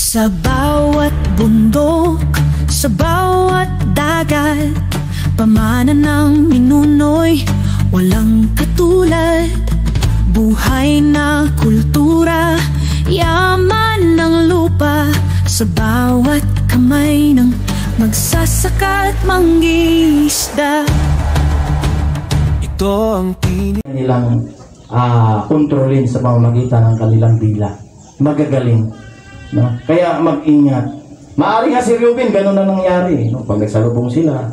Sa bawat bundok, sa bawat dagat, pamana ng ninuno'y walang katulad. Buhay na kultura, yaman ng lupa, sa bawat kamay ng magsasaka at mangingisda. Ito ang nilang kontrolin sa pamamagitan ng kanilang dila. Magagaling. No? Kaya mag-ingat. Maaari nga si Reuben, ganun na nangyari. No? Pag nagsalubong sila,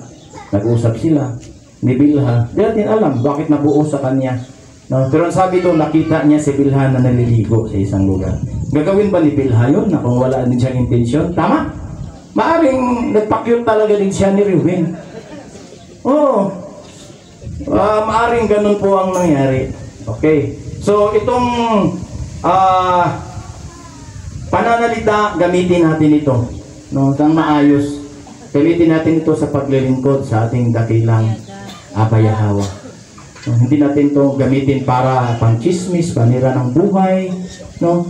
nag-usap sila, ni Bilha, di natin alam bakit nabuo sa kanya. No? Pero ang sabi doon, nakita niya si Bilha na naliligo sa isang lugar. Gagawin ba ni Bilha yun na kung wala din siyang intensyon? Tama? Maaring nagpakyut talaga din siya ni Reuben. Oo. Maaring ganun po ang nangyari. Okay. So, itong pananalita, gamitin natin ito. No, ng maayos. Gamitin natin ito sa paglilingkod sa ating dakilang Abayahawa. No, hindi natin ito gamitin para pang-chismis, panira ng buhay. No?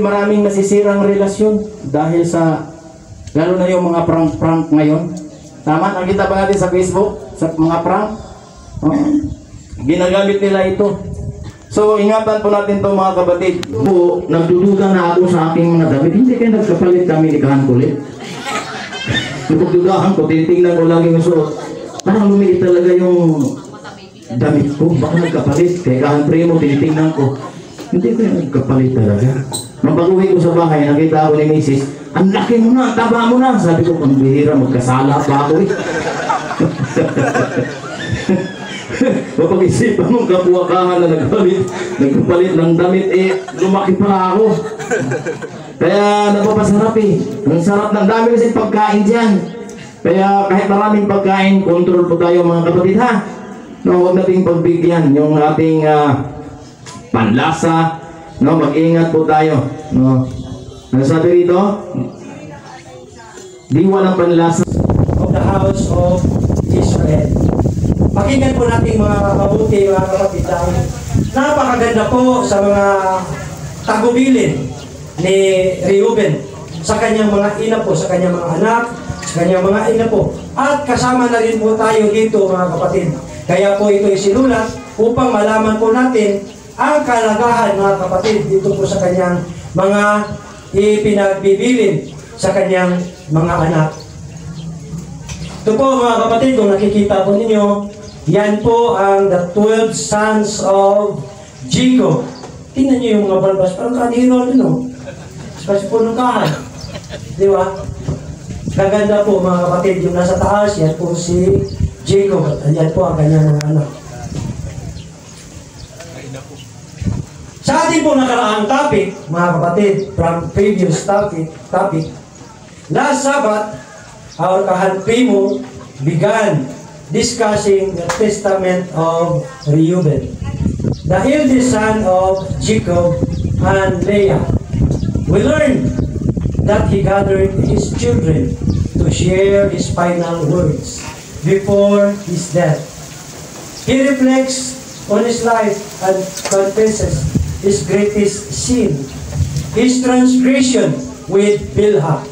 Maraming nasisirang relasyon dahil sa, lalo na yung mga prank-prank ngayon. Tama? Nakita ba natin sa Facebook? Sa mga prank? Ginagamit nila ito. So, ingatan po natin ito mga kapatid. Po, nagdududa na ako sa aking mga damit. Hindi kayo nagkapalit kami ni Kahan Kulit. Nagdududahan ko, tinitingnan ko lagi yung suot. Parang lumiit talaga yung damit ko. Baka nagkapalit. Kaya Kahan Primo, tinitingnan ko. Hindi kayo nagkapalit talaga. Mabaguhin ko sa bahay, nakita ako ni Mrs. Ang laki mo na, taba mo na. Sabi ko, pang bihira, magkasala pa ako eh. Mapag-isipan mong kapuwakahan na nagpapalit ng damit, lumaki pa ako. Kaya napapasarap eh. Ang sarap ng dami kasi pagkain dyan. Kaya kahit maraming pagkain, control po tayo mga kapatid ha. No, huwag nating pagbigyan yung ating panlasa. No, mag-ingat po tayo. No. Ano sabi rito? Di walang panlasa. Of the house of Israel. Pakinggan po natin mga mabuti, mga kapatid, dahil napakaganda po sa mga tagubilin ni Reuben sa kanyang mga ina po, sa kanyang mga anak, sa kanyang mga ina po. At kasama na rin po tayo dito mga kapatid. Kaya po ito isinulat upang malaman po natin ang kalagahan mga kapatid dito po sa kanyang mga ipinagbibilin sa kanyang mga anak. Ito po mga kapatid, kung nakikita po ninyo, yan po ang the 12 sons of Jacob. Tingnan nyo yung mga balbas, parang kanino din, no? Kasi po nung kahan. Di ba? Kaganda po mga kapatid, yung nasa taas, yan po si Jacob. At yan po ang kanyang mga anak. Sa ating po nakaraang topic, mga kapatid, from previous topic, last Sabbath, our Kahan Primo began discussing the testament of Reuben, the eldest son of Jacob and Leah. We learned that he gathered his children to share his final words before his death. He reflects on his life and confesses his greatest sin, his transgression with Bilhah,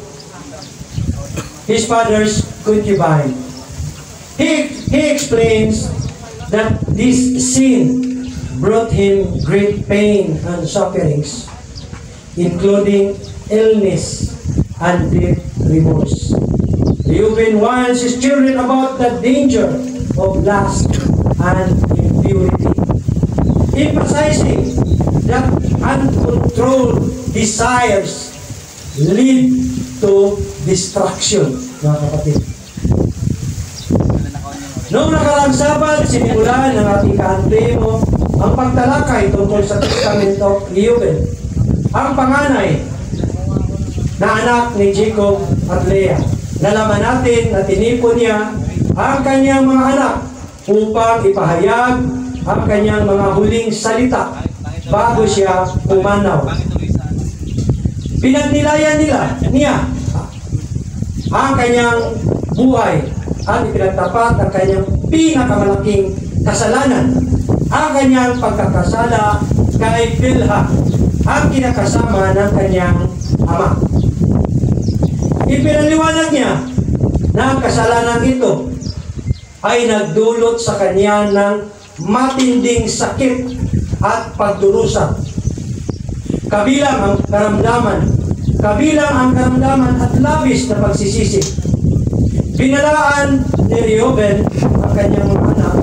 his father's concubine. He explains that this sin brought him great pain and sufferings, including illness and deep remorse. Reuben warns his children about the danger of lust and impurity, emphasizing that uncontrolled desires lead to destruction, mga kapatid. Noong nakaraang Sabat, sinimulan ng ating Kahan Primo ang pagtalakay tungkol sa testament of Reuben, ang panganay na anak ni Jacob at Leah. Nalaman natin na tinipon niya ang kanyang mga anak upang ipahayag ang kanyang mga huling salita bago siya pumanaw. Pinagnilayan niya ang kanyang buhay at ipinagtapat ang kanyang pinakamalaking kasalanan, ang kanyang pagkakasala kay Bilhah, ang kinakasama ng kanyang ama. ipinaliwanag niya na ang kasalanan ito ay nagdulot sa kanya ng matinding sakit at pagdurusa. Kabilang ang karamdaman at labis na pagsisisi. Binalaan ni Reuben ang kanyang mga anak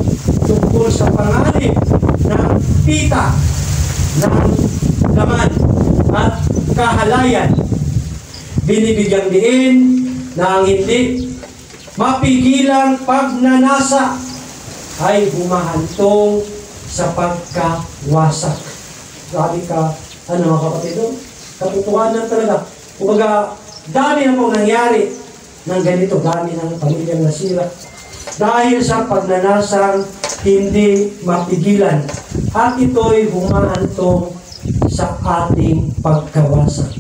tungkol sa panganib ng pita, ng laman at kahalayan. Binibigyang diin na ang hindi mapigilang pagnanasa ay humahantong sa pagkawasak. Grabe ka, mga kapatid, katotohanan talaga. Kumbaga, dami na pong nangyari ng ganito, dami ng pamilyang nasira dahil sa pagnanasang hindi mapigilan, at ito'y humahantong sa ating pagkawasak.